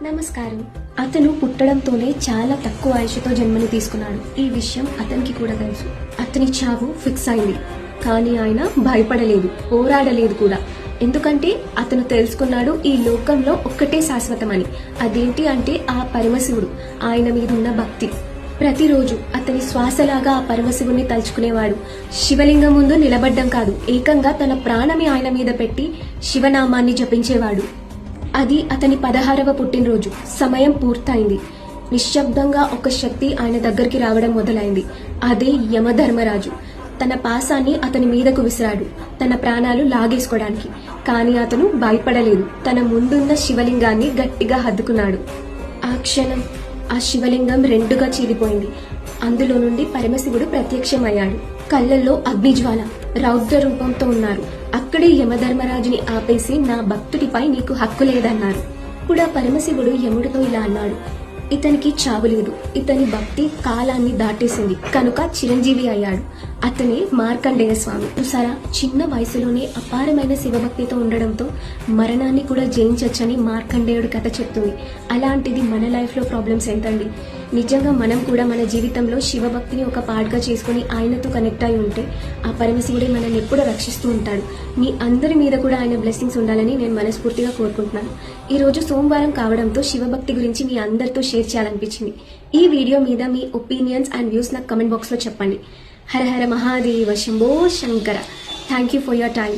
నమస్కారం. అతను పుట్టడంతోనే చాలా తక్కువ ఆయుషతో జన్మని తీసుకున్నాడు. ఈ విషయం అతనికి కూడా తెలుసు. అతని చావు ఫిక్స్ అయింది. కానీ ఆయన భయపడలేదు, పోరాడలేదు కూడా. ఎందుకంటే అతను తెలుసుకున్నాడు ఈ లోకంలో ఒక్కటే శాశ్వతమని. అదేంటి అంటే ఆ పరమశివుడు, ఆయన మీద ఉన్న భక్తి. ప్రతిరోజు అతని శ్వాసలాగా ఆ పరమశివుణ్ణి తలుచుకునేవాడు. శివలింగం ముందు నిలబడ్డం కాదు, ఏకంగా తన ప్రాణమి ఆయన మీద పెట్టి శివనామాన్ని జపించేవాడు. అది అతని 16వ పుట్టినరోజు. సమయం పూర్తయింది. నిశ్శబ్దంగా ఒక శక్తి ఆయన దగ్గరికి రావడం మొదలైంది. అదే యమధర్మరాజు. తన పాసాన్ని అతని మీదకు విసిరాడు, తన ప్రాణాలు లాగేసుకోవడానికి. కానీ అతను భయపడలేదు. తన ముందున్న శివలింగాన్ని గట్టిగా హత్తుకున్నాడు. ఆ క్షణం ఆ శివలింగం రెండుగా చీలిపోయింది. అందులో నుండి పరమశివుడు ప్రత్యక్షమయ్యాడు. కళ్ళల్లో అగ్నిజ్వాల, రౌద్ర రూపంతో ఉన్నారు. అక్కడే యమధర్మరాజుని ఆపేసి, నా భక్తుడిపై నీకు హక్కు లేదన్నారు. ఇప్పుడు ఆ పరమశివుడు యముడితో ఇలా అన్నాడు, ఇతనికి చావు లేదు. ఇతని భక్తి కాలాన్ని దాటేసింది కనుక చిరంజీవి అయ్యాడు. అతనే మార్కండేయ స్వామి. చూసారా, చిన్న వయసులోనే అపారమైన శివభక్తితో ఉండడంతో మరణాన్ని కూడా జయించొచ్చని మార్కండేయుడు కథ చెప్తుంది. అలాంటిది మన లైఫ్ లో ప్రాబ్లమ్స్ ఎంతండి. నిజంగా మనం కూడా మన జీవితంలో శివభక్తిని ఒక పార్ట్గా చేసుకుని ఆయనతో కనెక్ట్ అయి ఉంటే ఆ పరమశివుడే మనల్ని ఎప్పుడూ రక్షిస్తూ ఉంటాడు. మీ అందరి మీద కూడా ఆయన బ్లెస్సింగ్స్ ఉండాలని నేను మనస్ఫూర్తిగా కోరుకుంటున్నాను. ఈ రోజు సోమవారం కావడంతో శివభక్తి గురించి మీ అందరితో షేర్ చేయాలనిపించింది. ఈ వీడియో మీద మీ ఒపీనియన్స్ అండ్ వ్యూస్ నాకు కమెంట్ బాక్స్ లో చెప్పండి. Hara Hara Mahadeva Shambho Shankara. Thank you for your time.